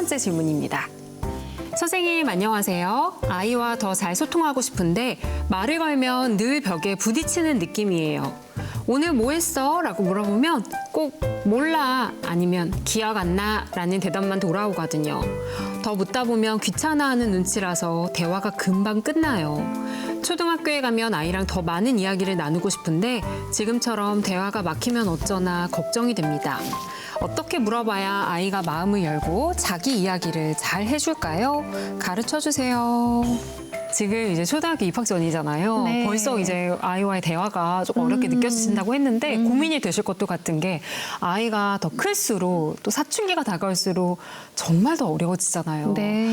번째 질문입니다. 선생님 안녕하세요. 아이와 더 잘 소통하고 싶은데 말을 걸면 늘 벽에 부딪히는 느낌이에요. 오늘 뭐 했어? 라고 물어보면 꼭 몰라 아니면 기억 안 나 라는 대답만 돌아오거든요. 더 묻다 보면 귀찮아하는 눈치라서 대화가 금방 끝나요. 초등학교에 가면 아이랑 더 많은 이야기를 나누고 싶은데 지금처럼 대화가 막히면 어쩌나 걱정이 됩니다. 어떻게 물어봐야 아이가 마음을 열고 자기 이야기를 잘 해줄까요? 가르쳐 주세요. 지금 이제 초등학교 입학 전이잖아요. 네. 벌써 이제 아이와의 대화가 조금 어렵게 느껴지신다고 했는데 고민이 되실 것도 같은 게 아이가 더 클수록 또 사춘기가 다가올수록 정말 더 어려워지잖아요. 네.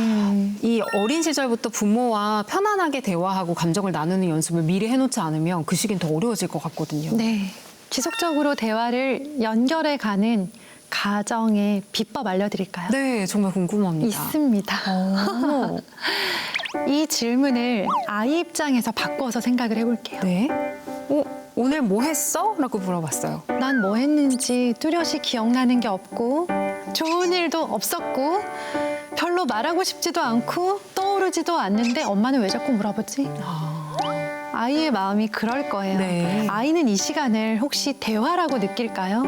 이 어린 시절부터 부모와 편안하게 대화하고 감정을 나누는 연습을 미리 해놓지 않으면 그 시기는 더 어려워질 것 같거든요. 네. 지속적으로 대화를 연결해가는 가정의 비법 알려드릴까요? 네, 정말 궁금합니다. 있습니다. 오. 이 질문을 아이 입장에서 바꿔서 생각을 해볼게요. 네. 오늘 뭐 했어? 라고 물어봤어요. 난 뭐 했는지 뚜렷이 기억나는 게 없고 좋은 일도 없었고 별로 말하고 싶지도 않고 떠오르지도 않는데 엄마는 왜 자꾸 물어보지? 아이의 마음이 그럴 거예요. 네. 아이는 이 시간을 혹시 대화라고 느낄까요?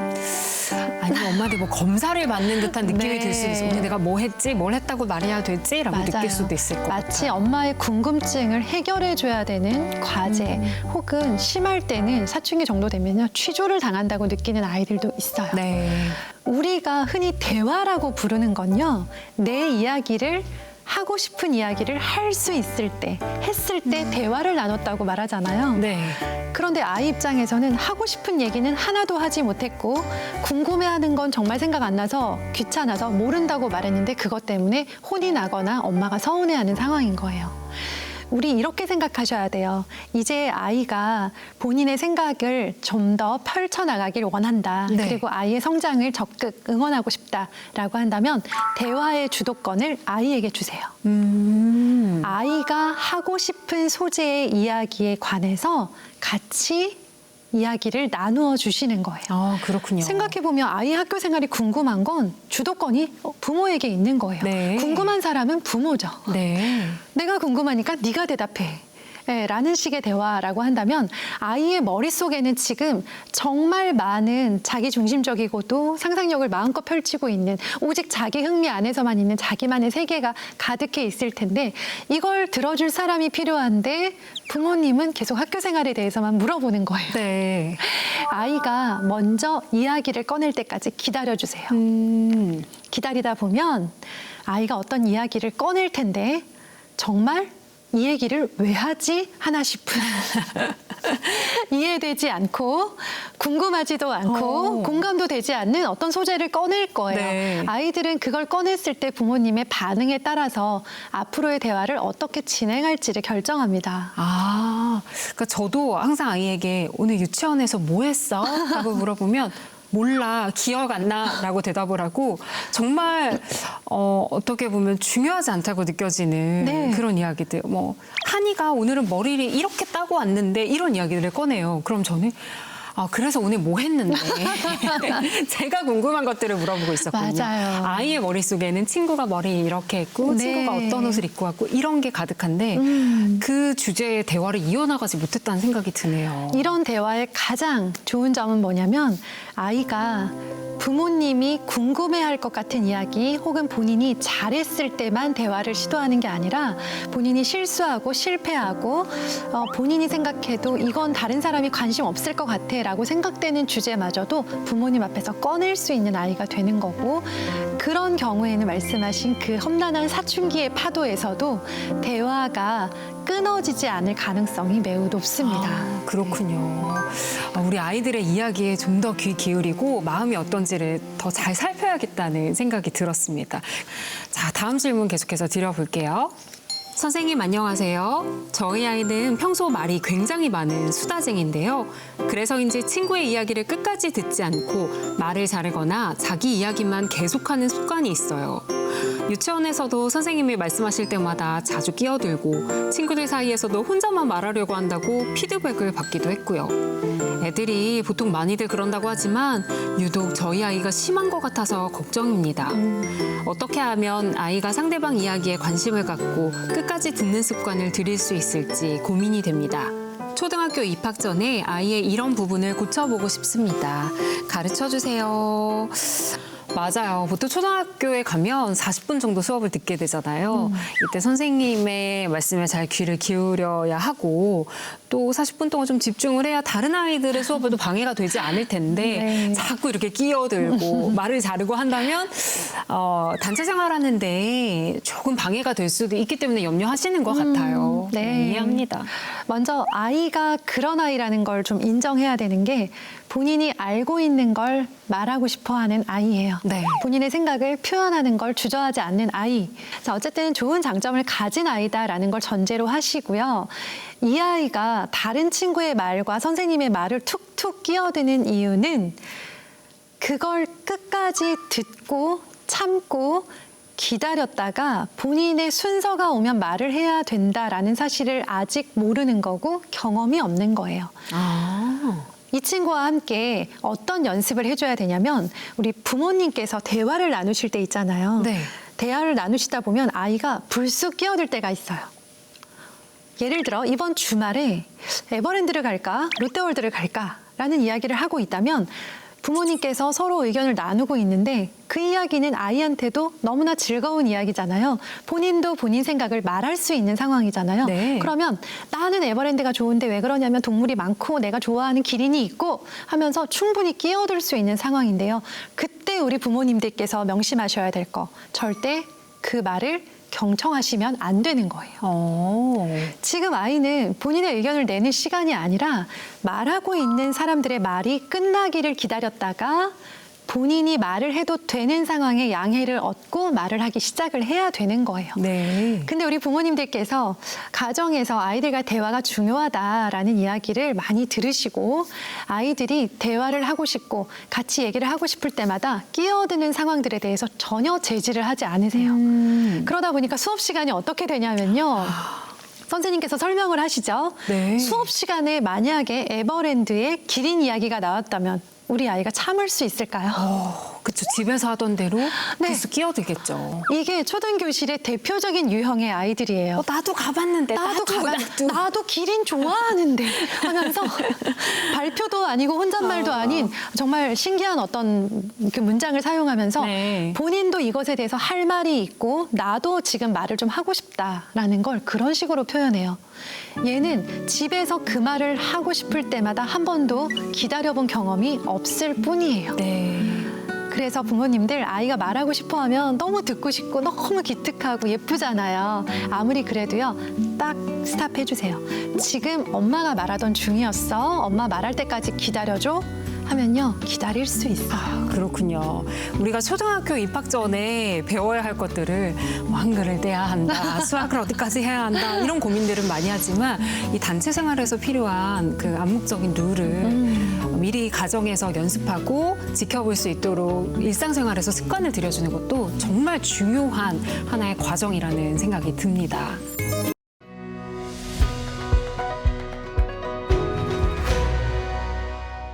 아니면 엄마한테 뭐 검사를 받는 듯한 느낌이 네. 들 수도 있어요. 오늘 내가 뭐 했지? 뭘 했다고 말해야 될지? 라고 느낄 맞아요. 수도 있을 것 마치 같아요. 엄마의 궁금증을 해결해줘야 되는 과제 혹은 심할 때는 사춘기 정도 되면요 취조를 당한다고 느끼는 아이들도 있어요. 네. 우리가 흔히 대화라고 부르는 건요 내 이야기를 하고 싶은 이야기를 할 수 있을 때, 했을 때 대화를 나눴다고 말하잖아요. 네. 그런데 아이 입장에서는 하고 싶은 얘기는 하나도 하지 못했고 궁금해하는 건 정말 생각 안 나서 귀찮아서 모른다고 말했는데 그것 때문에 혼이 나거나 엄마가 서운해하는 상황인 거예요. 우리 이렇게 생각하셔야 돼요. 이제 아이가 본인의 생각을 좀 더 펼쳐나가길 원한다. 네. 그리고 아이의 성장을 적극 응원하고 싶다라고 한다면 대화의 주도권을 아이에게 주세요. 아이가 하고 싶은 소재의 이야기에 관해서 같이 이야기를 나누어 주시는 거예요. 아, 그렇군요. 생각해보면 아이 학교 생활이 궁금한 건 주도권이 부모에게 있는 거예요. 네. 궁금한 사람은 부모죠. 네. 내가 궁금하니까 네가 대답해. 네, 라는 식의 대화라고 한다면 아이의 머릿속에는 지금 정말 많은 자기중심적이고도 상상력을 마음껏 펼치고 있는 오직 자기 흥미 안에서만 있는 자기만의 세계가 가득해 있을 텐데 이걸 들어줄 사람이 필요한데 부모님은 계속 학교 생활에 대해서만 물어보는 거예요. 네. 아이가 먼저 이야기를 꺼낼 때까지 기다려주세요. 기다리다 보면 아이가 어떤 이야기를 꺼낼 텐데 정말 이 얘기를 왜 하지? 하나 싶은 이해되지 않고 궁금하지도 않고 공감도 되지 않는 어떤 소재를 꺼낼 거예요. 네. 아이들은 그걸 꺼냈을 때 부모님의 반응에 따라서 앞으로의 대화를 어떻게 진행할지를 결정합니다. 아, 그러니까 저도 항상 아이에게 오늘 유치원에서 뭐 했어? 라고 물어보면 몰라, 기억 안 나 라고 대답을 하고 정말 어떻게 보면 중요하지 않다고 느껴지는 네. 그런 이야기들. 뭐 한이가 오늘은 머리를 이렇게 따고 왔는데 이런 이야기들을 꺼내요. 그럼 저는 그래서 오늘 뭐 했는데 제가 궁금한 것들을 물어보고 있었거든요. 맞아요. 아이의 머릿속에는 친구가 머리 이렇게 했고 네. 친구가 어떤 옷을 입고 왔고 이런 게 가득한데 그 주제의 대화를 이어나가지 못했다는 생각이 드네요. 이런 대화의 가장 좋은 점은 뭐냐면 아이가 부모님이 궁금해할 것 같은 이야기 혹은 본인이 잘했을 때만 대화를 시도하는 게 아니라 본인이 실수하고 실패하고 본인이 생각해도 이건 다른 사람이 관심 없을 것 같아 라고 생각되는 주제마저도 부모님 앞에서 꺼낼 수 있는 아이가 되는 거고 그런 경우에는 말씀하신 그 험난한 사춘기의 파도에서도 대화가 끊어지지 않을 가능성이 매우 높습니다. 그렇군요. 우리 아이들의 이야기에 좀 더 귀 기울이고 마음이 어떤지를 더 잘 살펴야겠다는 생각이 들었습니다. 자, 다음 질문 계속해서 드려볼게요. 선생님 안녕하세요. 저희 아이는 평소 말이 굉장히 많은 수다쟁인데요. 그래서인지 친구의 이야기를 끝까지 듣지 않고 말을 자르거나 자기 이야기만 계속하는 습관이 있어요. 유치원에서도 선생님이 말씀하실 때마다 자주 끼어들고 친구들 사이에서도 혼자만 말하려고 한다고 피드백을 받기도 했고요. 애들이 보통 많이들 그런다고 하지만 유독 저희 아이가 심한 것 같아서 걱정입니다. 어떻게 하면 아이가 상대방 이야기에 관심을 갖고 끝까지 듣는 습관을 들일 수 있을지 고민이 됩니다. 초등학교 입학 전에 아이의 이런 부분을 고쳐보고 싶습니다. 가르쳐 주세요. 맞아요. 보통 초등학교에 가면 40분 정도 수업을 듣게 되잖아요. 이때 선생님의 말씀에 잘 귀를 기울여야 하고 또 40분 동안 좀 집중을 해야 다른 아이들의 수업에도 방해가 되지 않을 텐데 네. 자꾸 이렇게 끼어들고 말을 자르고 한다면 단체 생활하는데 조금 방해가 될 수도 있기 때문에 염려하시는 것 같아요. 네. 이해합니다. 먼저 아이가 그런 아이라는 걸 좀 인정해야 되는 게 본인이 알고 있는 걸 말하고 싶어하는 아이예요. 네. 본인의 생각을 표현하는 걸 주저하지 않는 아이. 자, 어쨌든 좋은 장점을 가진 아이다라는 걸 전제로 하시고요. 이 아이가 다른 친구의 말과 선생님의 말을 툭툭 끼어드는 이유는 그걸 끝까지 듣고 참고 기다렸다가 본인의 순서가 오면 말을 해야 된다라는 사실을 아직 모르는 거고 경험이 없는 거예요. 이 친구와 함께 어떤 연습을 해줘야 되냐면 우리 부모님께서 대화를 나누실 때 있잖아요. 네. 대화를 나누시다 보면 아이가 불쑥 끼어들 때가 있어요. 예를 들어 이번 주말에 에버랜드를 갈까 롯데월드를 갈까라는 이야기를 하고 있다면 부모님께서 서로 의견을 나누고 있는데 그 이야기는 아이한테도 너무나 즐거운 이야기잖아요. 본인도 본인 생각을 말할 수 있는 상황이잖아요. 네. 그러면 나는 에버랜드가 좋은데 왜 그러냐면 동물이 많고 내가 좋아하는 기린이 있고 하면서 충분히 끼어들 수 있는 상황인데요. 그때 우리 부모님들께서 명심하셔야 될 거 절대 그 말을 경청하시면 안 되는 거예요. 지금 아이는 본인의 의견을 내는 시간이 아니라 말하고 있는 사람들의 말이 끝나기를 기다렸다가 본인이 말을 해도 되는 상황에 양해를 얻고 말을 하기 시작을 해야 되는 거예요. 네. 근데 우리 부모님들께서 가정에서 아이들과 대화가 중요하다라는 이야기를 많이 들으시고 아이들이 대화를 하고 싶고 같이 얘기를 하고 싶을 때마다 끼어드는 상황들에 대해서 전혀 제지를 하지 않으세요. 그러다 보니까 수업 시간이 어떻게 되냐면요. 선생님께서 설명을 하시죠. 네. 수업 시간에 만약에 에버랜드에 기린 이야기가 나왔다면 우리 아이가 참을 수 있을까요? 그쵸. 집에서 하던 대로 네. 계속 끼어들겠죠. 이게 초등교실의 대표적인 유형의 아이들이에요. 나도 가봤는데 나도 기린 좋아하는데 하면서 발표도 아니고 혼잣말도 아닌 정말 신기한 어떤 그 문장을 사용하면서 네. 본인도 이것에 대해서 할 말이 있고 나도 지금 말을 좀 하고 싶다라는 걸 그런 식으로 표현해요. 얘는 집에서 그 말을 하고 싶을 때마다 한 번도 기다려본 경험이 없을 뿐이에요. 네. 그래서 부모님들 아이가 말하고 싶어 하면 너무 듣고 싶고 너무 기특하고 예쁘잖아요. 아무리 그래도요, 딱 스탑해 주세요. 지금 엄마가 말하던 중이었어. 엄마 말할 때까지 기다려줘. 하면요, 기다릴 수 있어요. 그렇군요. 우리가 초등학교 입학 전에 배워야 할 것들을 뭐 한글을 떼야 한다, 수학을 어디까지 해야 한다 이런 고민들은 많이 하지만 이 단체 생활에서 필요한 그 암묵적인 룰을 미리 가정에서 연습하고 지켜볼 수 있도록 일상생활에서 습관을 들여주는 것도 정말 중요한 하나의 과정이라는 생각이 듭니다.